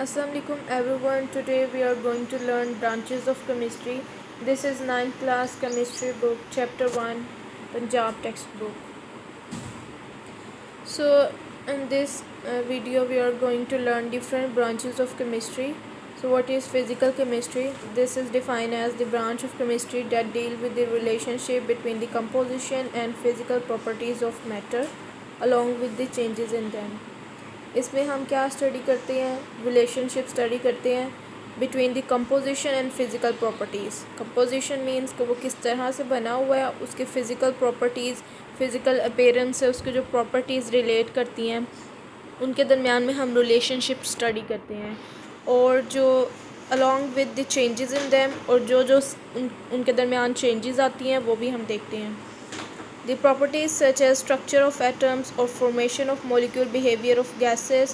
Assalamualaikum everyone. Today we are going to learn branches of chemistry. This is ninth class chemistry book, chapter 1, Punjab textbook. So in this video we are going to learn different branches of chemistry. So what is physical chemistry? This is defined as the branch of chemistry that deal with the relationship between the composition and physical properties of matter along with the changes in them. इसमें हम क्या study करते हैं, relationship study करते हैं between the composition and physical properties. Composition means कि वो किस तरह से बना हुआ है, उसके फ़िज़िकल प्रॉपर्टीज़, फ़िज़िकल अपीयरेंस से उसके जो प्रॉपर्टीज़ रिलेट करती हैं उनके दरमियान में हम रिलेशनशिप स्टडी करते हैं. और जो along with the changes in them, और जो उनके दरमियान चेंजेस आती हैं वो भी हम देखते हैं. The properties such as structure of atoms or formation of molecule, behavior of gases,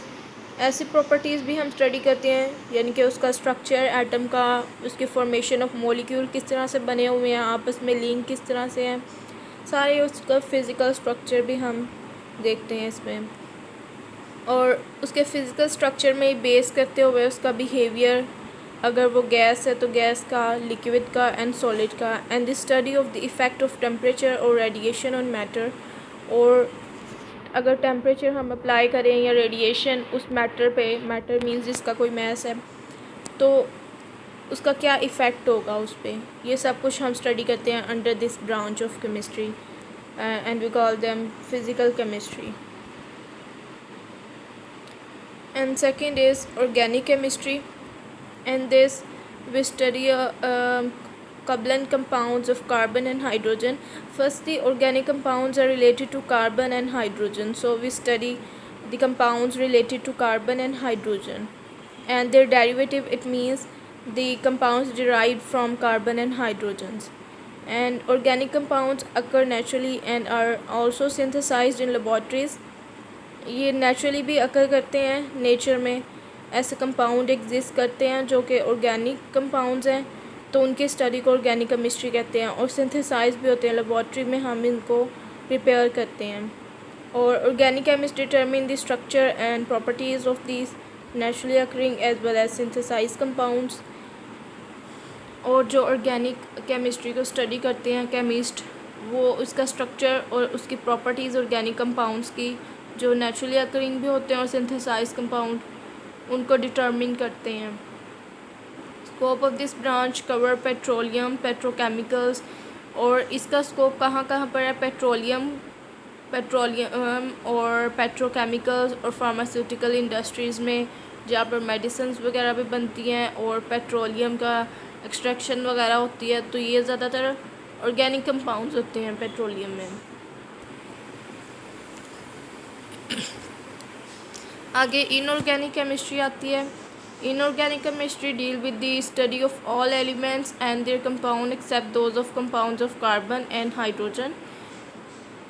ऐसी प्रॉपर्टीज़ भी हम स्टडी करते हैं, यानी कि उसका स्ट्रक्चर एटम का, उसकी फॉर्मेशन ऑफ मॉलिक्यूल किस तरह से बने हुए हैं, आपस में लिंक किस तरह से हैं, सारे उसका फ़िज़िकल स्ट्रक्चर भी हम देखते हैं इसमें. और उसके फ़िज़िकल स्ट्रक्चर में बेस करते हुए उसका बिहेवियर, अगर वो गैस है तो गैस का, लिक्विड का एंड सॉलिड का. And the study of the effect of temperature और रेडिएशन ऑन मैटर, और अगर टेम्परेचर हम अप्लाई करें या रेडिएशन उस मैटर पे, मैटर मीन्स जिसका कोई मैस है, तो उसका क्या इफ़ेक्ट होगा उस पर, ये सब कुछ हम स्टडी करते हैं under this branch of chemistry and we call them physical chemistry. And second is organic chemistry. In this we study covalent compounds of carbon and hydrogen. First, the organic compounds are related to carbon and hydrogen, so we study the compounds related to carbon and hydrogen and their derivative. It means the compounds derived from carbon and hydrogens. And organic compounds occur naturally and are also synthesized in laboratories. ये naturally भी अकर करते हैं, nature में ऐसे compound exist करते हैं जो कि ऑर्गेनिक कंपाउंड्स हैं, तो उनकी स्टडी को ऑर्गेनिक केमिस्ट्री कहते हैं. और सिंथेसाइज भी होते हैं, लेबॉर्ट्री में हम इनको प्रिपेयर करते हैं. और organic chemistry determine the structure and properties of these naturally occurring as well as synthesize compounds. और जो ऑर्गेनिक केमिस्ट्री को स्टडी करते हैं केमिस्ट, वो उसका स्ट्रक्चर और उसकी प्रॉपर्टीज़ ऑर्गेनिक कंपाउंड्स की, जो नेचुरली अकरिंग भी होते हैं और सिंथेसाइज कंपाउंड, उनको डिटर्मिन करते हैं. Scope of this branch cover petroleum, petrochemicals. और इसका स्कोप कहाँ कहाँ पर है? पेट्रोलियम और पेट्रोकेमिकल्स और फार्मास्यूटिकल इंडस्ट्रीज़ में, जहाँ पर मेडिसिन्स वगैरह भी बनती हैं और पेट्रोलियम का एक्सट्रैक्शन वगैरह होती है, तो ये ज़्यादातर ऑर्गेनिक कंपाउंड्स होते हैं पेट्रोलियम में. आगे इनऑर्गेनिक केमिस्ट्री आती है. Inorganic chemistry deal with the study of all elements and their compound except those of compounds of carbon and hydrogen.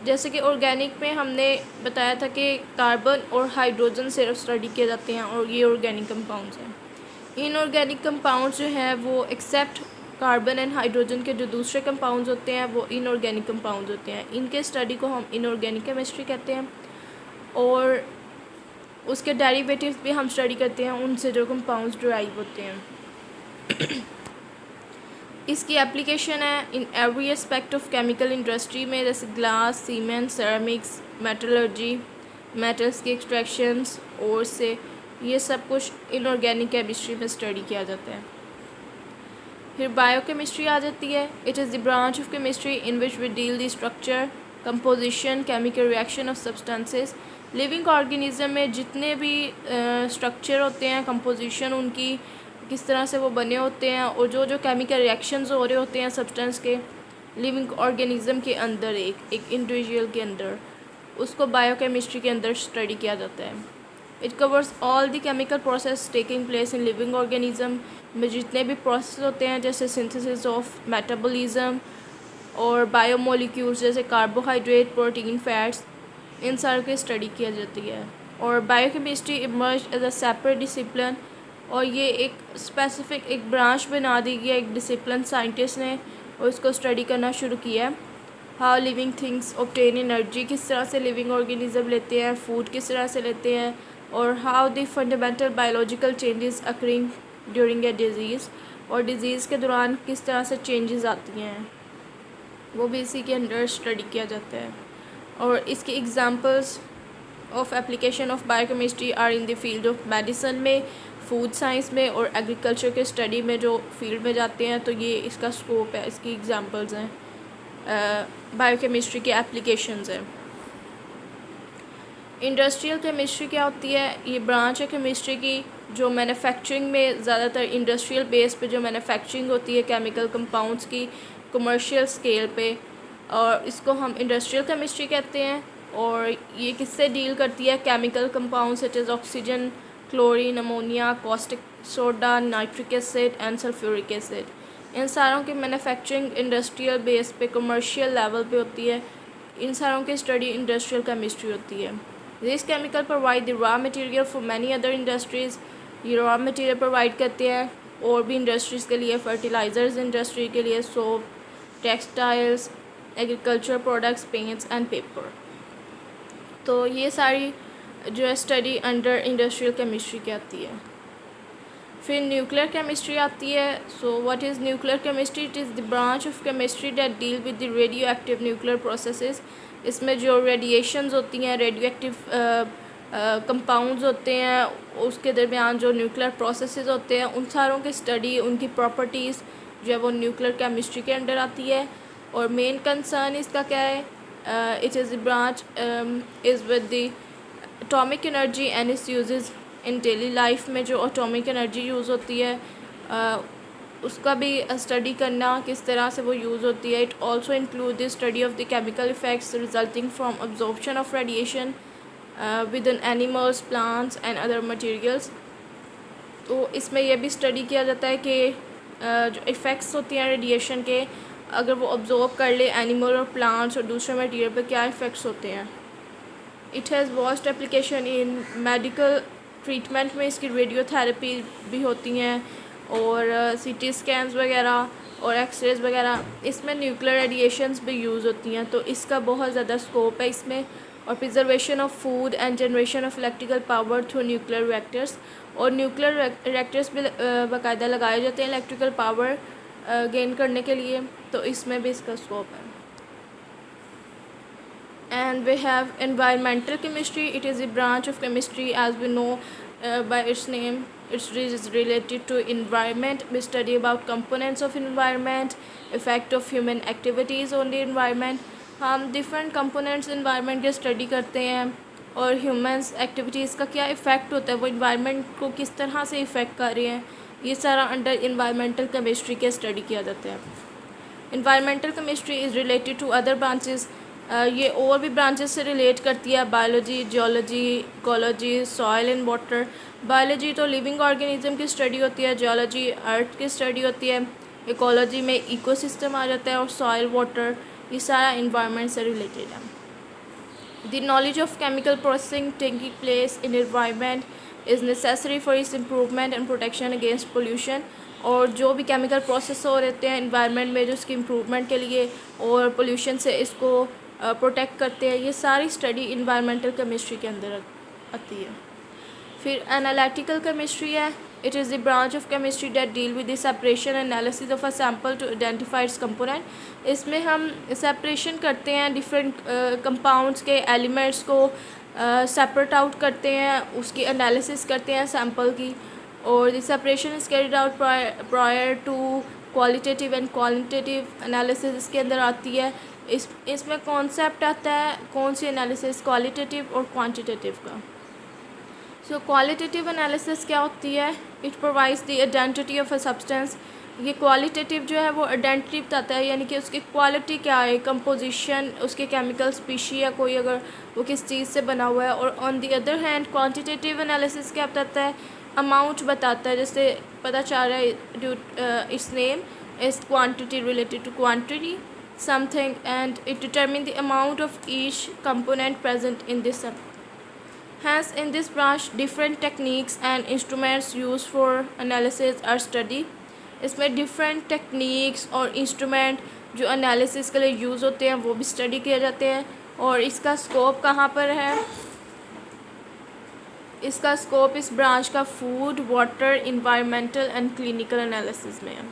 जैसे कि ऑर्गेनिक में हमने बताया था कि कार्बन और हाइड्रोजन सिर्फ स्टडी किए जाते हैं और ये ऑर्गेनिक कंपाउंड्स हैं. इनऑर्गेनिक कंपाउंड्स जो हैं वो एक्सेप्ट कार्बन एंड हाइड्रोजन के जो दूसरे कंपाउंड्स होते हैं वो इनऑर्गेनिक कंपाउंड्स होते हैं. इनके स्टडी को हम इनऑर्गेनिक केमिस्ट्री कहते हैं. और उसके डेरिवेटिव्स भी हम स्टडी करते हैं, उनसे जो कंपाउंड्स डिराइव होते हैं. इसकी एप्लीकेशन है in every aspect of chemical industry में, जैसे glass, cement, ceramics, metallurgy, metals की एक्सट्रैक्शंस, और से ये सब कुछ इनऑर्गेनिक केमिस्ट्री में स्टडी किया जाता है. फिर बायोकेमिस्ट्री आ जाती है. It is the branch of chemistry in which we deal the structure, composition, chemical reaction of substances. Living organism में जितने भी स्ट्रक्चर होते हैं, कंपोजिशन उनकी किस तरह से वो बने होते हैं, और जो जो केमिकल रिएक्शंस हो रहे होते हैं सब्सटेंस के लिविंग ऑर्गेनिज्म के अंदर, एक इंडिविजुअल के अंदर, उसको बायोकेमिस्ट्री के अंदर स्टडी किया जाता है. It covers all the chemical process taking place in living organism में, जितने भी प्रोसेस होते हैं जैसे सिंथेसिस ऑफ मेटाबॉलिज्म और बायोमोलिक्यूल्स जैसे कार्बोहाइड्रेट, प्रोटीन, फैट्स, इन सारों की स्टडी किया जाती है. और biochemistry emerge as a separate discipline, और ये एक स्पेसिफिक एक ब्रांच बना दी गई है, एक डिसिप्लिन साइंटिस्ट ने, और इसको स्टडी करना शुरू किया है. How living things obtain energy, किस तरह से लिविंग ऑर्गेनिज्म लेते हैं फूड, किस तरह से लेते हैं, और how the fundamental biological changes occurring during a disease, और डिज़ीज़ के दौरान किस तरह से चेंजेस आती हैं, वो भी इसी के अंदर स्टडी किया जाता है। और इसकी examples of application of biochemistry are in the field of medicine में, फूड साइंस में और एग्रीकल्चर के स्टडी में जो फील्ड में जाते हैं, तो ये इसका स्कोप है, इसकी एग्जांपल्स हैं, बायोकेमिस्ट्री के एप्लीकेशंस हैं। इंडस्ट्रियल केमिस्ट्री क्या होती है? ये ब्रांच है केमिस्ट्री की जो मैन्युफैक्चरिंग में, ज़्यादातर इंडस्ट्रियल बेस पे जो मैन्युफैक्चरिंग होती है केमिकल कंपाउंड्स की कमर्शियल स्केल पे, और इसको हम इंडस्ट्रियल केमिस्ट्री कहते हैं। और ये किससे डील करती है? Chemical compound such as oxygen, chlorine, ammonia, caustic soda, nitric acid and sulphuric acid. इन सारों की मैन्युफैक्चरिंग इंडस्ट्रियल बेस पे, कमर्शियल लेवल पे होती है। इन सारों की स्टडी इंडस्ट्रियल केमिस्ट्री होती है। This chemical provide the raw material for many other industries. ये रॉ मटेरियल प्रोवाइड करते हैं और भी इंडस्ट्रीज़ के लिए, फर्टिलाइज़र्स इंडस्ट्री के लिए, soap, textiles, agriculture products, paints and paper. तो ये सारी जो है स्टडी अंडर इंडस्ट्रियल केमिस्ट्री की आती है। फिर न्यूक्लियर केमिस्ट्री आती है। So what is nuclear chemistry? It is the branch of chemistry that deal with the radio active nuclear processes. इसमें जो रेडिएशंस होती हैं, रेडियो एक्टिव कंपाउंड्स होते हैं, उसके दरमियान जो न्यूक्लियर प्रोसेसेस होते हैं, उन सारों की स्टडी, उनकी प्रॉपर्टीज़ जो है वो न्यूक्लियर केमिस्ट्री के अंडर आती है। और मेन कंसर्न इसका क्या है? It is the branch is with the atomic energy and it's uses in daily life में जो एटॉमिक एनर्जी यूज़ होती है, उसका भी स्टडी करना, किस तरह से वो यूज़ होती है। It also include the study of the chemical effects resulting from absorption of radiation with in animals, plants and other materials. तो इसमें यह भी स्टडी किया जाता है कि जो इफ़ेक्ट्स होती हैं रेडिएशन के, अगर वो ऑब्जॉर्व कर ले एनिमल और प्लांट्स और दूसरे मटेरियल पर, क्या इफ़ेक्ट्स होते हैं। It has vast application in medical treatment में, इसकी रेडियोथेरेपी भी होती हैं और सीटी स्कैन्स वगैरह और एक्सरेज वगैरह, इसमें न्यूक्लियर रेडिएशंस भी यूज़ होती हैं। तो इसका बहुत ज़्यादा स्कोप है इसमें। और preservation of food and generation of electrical power through nuclear reactors, और न्यूक्लियर रिएक्टर्स भी बाकायदा लगाए जाते हैं इलेक्ट्रिकल पावर गेन करने के लिए, तो इसमें भी इसका स्कोप है। And we have environmental chemistry. It is a branch of chemistry, as we know by its name. It is related to environment. We study about components of environment, effect of human activities on the environment. हम different components environment के study करते हैं और humans activities का क्या effect होता है, वो environment को किस तरह से effect कर रहे हैं, ये सारा under environmental chemistry के study किया जाता है। Environmental chemistry is related to other branches. ये और भी ब्रांचेस से रिलेट करती है, biology, geology, ecology, soil and water. Biology तो लिविंग ऑर्गेनिज्म की स्टडी होती है, जियोलॉजी अर्थ की स्टडी होती है, इकोलॉजी में इकोसिस्टम आ जाता है, और सॉइल, वाटर, ये सारा इन्वायरमेंट से रिलेटेड है। The knowledge of chemical processing taking place in environment is necessary for its improvement and protection against pollution. और जो भी केमिकल प्रोसेस हो रहते हैं इन्वायरमेंट में, जो इसकी इम्प्रूवमेंट के लिए और पोल्यूशन से इसको प्रोटेक्ट करते हैं, ये सारी स्टडी इन्वायरमेंटल केमिस्ट्री के अंदर आती है। फिर एनालिटिकल केमिस्ट्री है। It is the branch of chemistry that deal with the separation analysis of a sample to identify its component. इसमें हम सेपरेशन करते हैं डिफरेंट कंपाउंड्स के, एलिमेंट्स को सेपरेट आउट करते हैं, उसकी एनालिसिस करते हैं सैम्पल की। और the separation is carried out prior to qualitative and quantitative analysis इसके अंदर आती है। इसमें कॉन्सेप्ट आता है कौन सी एनालिसिस, क्वालिटेटिव और क्वांटिटेटिव का। सो क्वालिटेटिव एनालिसिस क्या होती है? It provides the identity of a substance. ये क्वालिटेटिव जो है वो आइडेंटिटी बताता है, यानी कि उसकी क्वालिटी क्या है, कंपोजिशन, उसके केमिकल स्पीशी या कोई अगर वो किस चीज़ से बना हुआ है। और on the other hand quantitative analysis क्या बताता है? अमाउंट बताता है। जैसे पता चल रहा है its name is quantity related to quantity something, and it determines the amount of each component present in this sample. Hence, in this branch, different techniques and instruments used for analysis are studied. इसमें different techniques और instrument जो analysis के लिए use होते हैं वो भी study किए जाते हैं। और इसका scope कहाँ पर है? इसका स्कोप इस ब्रांच का food, water, environmental and clinical analysis में है।